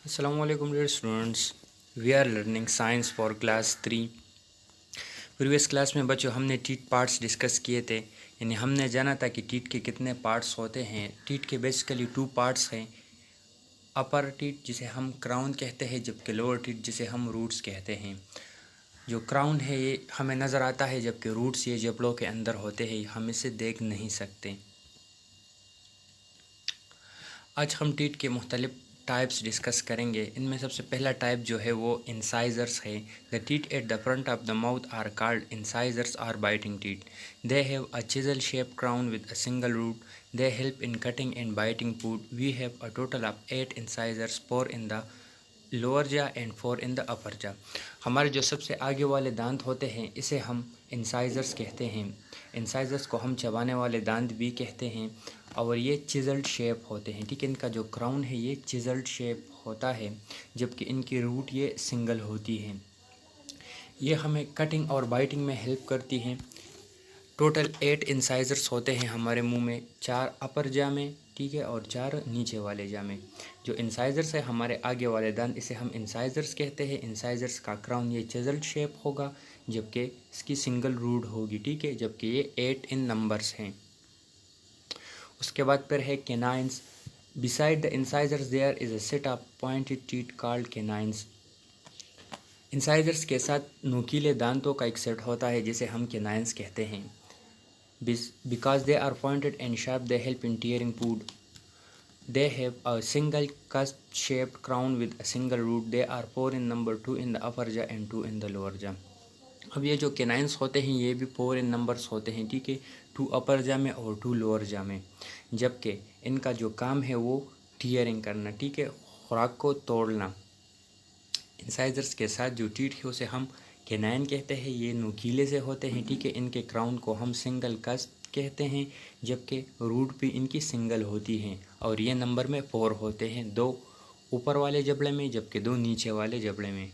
Assalamualaikum dear students, we are learning science for class 3। Previous class में बच्चों हमने teeth parts discuss किए थे। यानी हमने जाना था कि टीथ के कितने पार्ट्स होते हैं। टीथ के बेसिकली 2 पार्ट्स हैं, अपर टीथ जिसे हम क्राउन कहते हैं, जबकि लोअर टीथ जिसे हम रूट्स कहते हैं। जो क्राउन है ये हमें नज़र आता है, जबकि रूट्स ये जबड़ों के अंदर होते हैं, हम इसे देख नहीं सकते। आज हम टीथ के मुख्तलिफ टाइप्स डिस्कस करेंगे। इनमें सबसे पहला टाइप जो है वो इंसाइजर्स है। The teeth at the front of the mouth are called incisors और biting teeth. They have a chisel shape crown with a single root. They help in cutting and biting food. We have a total of 8 incisors, 4 in the lower jaw and 4 in the upper jaw. हमारे जो सबसे आगे वाले दांत होते हैं इसे हम इंसाइजर्स कहते हैं। इंसाइजर्स को हम चबाने वाले दांत भी कहते हैं और ये चिजल्ड शेप होते हैं। ठीक है, इनका जो क्राउन है ये चिजल्ड शेप होता है, जबकि इनकी रूट ये सिंगल होती है। ये हमें कटिंग और बाइटिंग में हेल्प करती हैं। टोटल 8 इंसाइजर्स होते हैं हमारे मुंह में, 4 अपर जा में, ठीक है, और 4 नीचे वाले जा में। जो इंसाइजर्स है हमारे आगे वाले दांत, इसे हम इंसाइजर्स कहते हैं। इंसाइजर्स का क्राउन ये चिजल्ड शेप होगा, जबकि इसकी सिंगल रूट होगी, ठीक है, जबकि ये 8 इन नंबर्स हैं। उसके बाद फिर है canines. Beside the incisors there is a set of pointed teeth called canines. Incisors के साथ नुकीले दांतों का एक सेट होता है जिसे हम कैनाइंस कहते हैं। Because they are pointed and sharp, they help in tearing food. They have a single cusp-shaped crown with a single root. They are 4 in number, 2 in the upper jaw and 2 in the lower jaw. अब ये जो canines होते हैं ये भी 4 इन numbers होते हैं, ठीक है, 2 अपर जा में और 2 लोअर जा में, जबकि इनका जो काम है वो टीयरिंग करना, ठीक है, खुराक को तोड़ना। इंसाइजर्स के साथ जो टीथ है उसे हम कैनाइन कहते हैं। ये नुकीले से होते हैं, ठीक है, इनके क्राउन को हम सिंगल कस्प कहते हैं, जबकि रूट भी इनकी सिंगल होती हैं और ये नंबर में 4 होते हैं, 2 ऊपर वाले जबड़े में जबकि 2 नीचे वाले जबड़े में।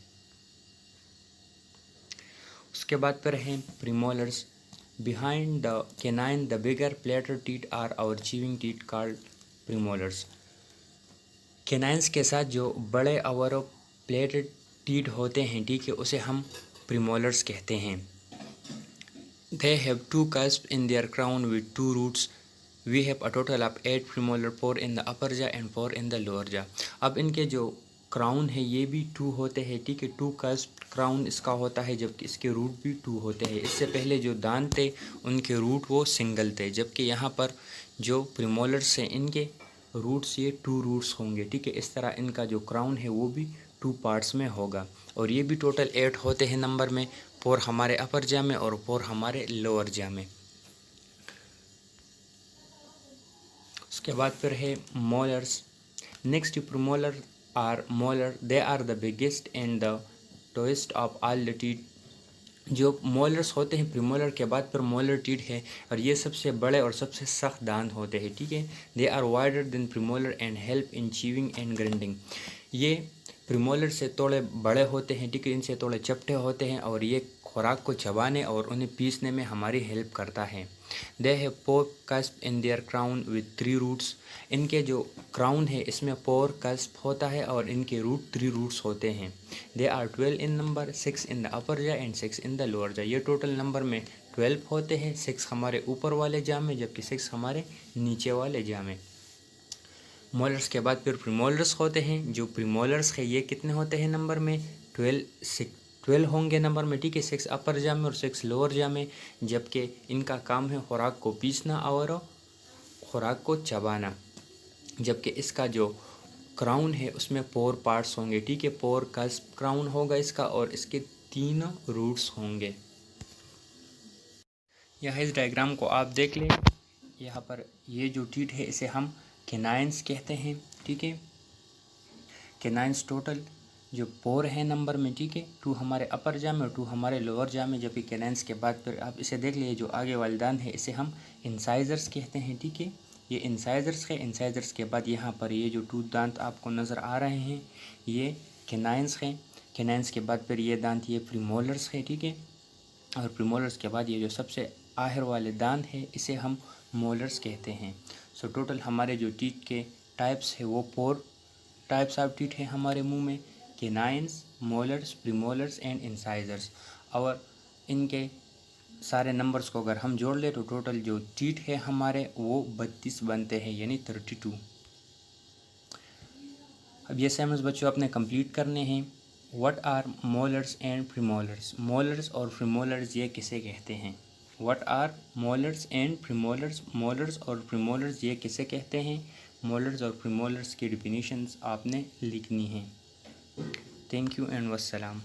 उसके बाद पर हैं premolars. Behind the canine the bigger flatter teeth are our chewing teeth called premolars. Canines के साथ जो बड़े और प्लेटेड टीथ होते हैं, ठीक है, उसे हम प्रीमोलर्स कहते हैं। They have 2 cusps in their crown with 2 roots. We have a total of 8 premolar, 4 in the upper jaw and 4 in the lower jaw. अब इनके जो क्राउन है ये भी 2 होते हैं, ठीक है, 2 cusp क्राउन इसका होता है, जबकि इसके रूट भी 2 होते हैं। इससे पहले जो दांत थे उनके रूट वो सिंगल थे, जबकि यहाँ पर जो प्रीमोलर्स हैं इनके रूट्स ये 2 रूट्स होंगे, ठीक है। इस तरह इनका जो क्राउन है वो भी 2 पार्ट्स में होगा और ये भी टोटल 8 होते हैं नंबर में, 4 हमारे अपर जा में और 4 हमारे लोअर जा में। उसके बाद फिर है molars. Next premolar are molar. They are the biggest and the toughest of all the teeth. जो मोलर्स होते हैं प्रीमोलर के बाद फिर मोलर टीथ है और ये सबसे बड़े और सबसे सख्त दांत होते हैं, ठीक है। They are wider than premolar and help in chewing and grinding. ये प्रीमोलर से थोड़े बड़े होते हैं, ठीक है, इनसे थोड़े चपटे होते हैं और ये खुराक को चबाने और उन्हें पीसने में हमारी हेल्प करता है। They have 4 cusps in their crown with 3 roots. इनके जो क्राउन है इसमें 4 cusp होता है और इनके रूट 3 रूट्स होते हैं। They are 12 in number, 6 in the upper jaw and 6 in the lower जा। ये टोटल नंबर में 12 होते हैं, 6 हमारे ऊपर वाले जा में जबकि 6 हमारे नीचे वाले जा में। मोलर्स के बाद फिर प्रीमोलर्स होते हैं। जो प्रीमोलर्स है ये कितने होते हैं नंबर में, 12 होंगे नंबर में, ठीक है, 6 अपर जा में और 6 लोअर जा में, जबकि इनका काम है खुराक को पीसना और खुराक को चबाना। जबकि इसका जो क्राउन है उसमें 4 पार्ट्स होंगे, ठीक है, 4 cusp क्राउन होगा इसका और इसके 3 रूट्स होंगे। यहाँ इस डायग्राम को आप देख लें। यहाँ पर ये जो टीथ है इसे हम कैनाइंस कहते हैं, ठीक है। कैनाइंस टोटल जो 4 है नंबर में, ठीक है, 2 हमारे अपर जा में और 2 हमारे लोअर जा में, जबकि कैनाइंस के बाद फिर आप इसे देख लीजिए जो आगे वाले दांत है इसे हम इंसाइजर्स कहते हैं, ठीक है। ये इंसाइजर्स है। इंसाइजर्स के बाद यहाँ पर ये जो 2 दांत आपको नज़र आ रहे हैं ये कैनाइंस हैं। कैनाइंस के बाद फिर ये दांत ये प्रीमोलर्स है, ठीक है, और प्रीमोलर्स के बाद ये जो सबसे आखिर वाले दांत है इसे हम मोलर्स कहते हैं। सो टोटल हमारे जो टीथ के टाइप्स है वो 4 टाइप्स ऑफ टीथ है हमारे मुंह में? केनाइन्स, मोलर्स, प्रीमोलर्स एंड इंसाइजर्स। और इनके सारे नंबर्स को अगर हम जोड़ ले तो टोटल जो टीथ है हमारे वो 32 बनते हैं, यानी 32। अब ये सेमेंस बच्चों आपने कंप्लीट करने हैं। What are molars and premolars? Molars और प्रीमोलर्स ये किसे कहते हैं? What are molars and premolars? Molars और प्रीमोलर्स ये किसे कहते हैं? मोलर्स और प्रीमोलर्स की डिफिनीशंस आपने लिखनी है। Thank you and वस्सलाम।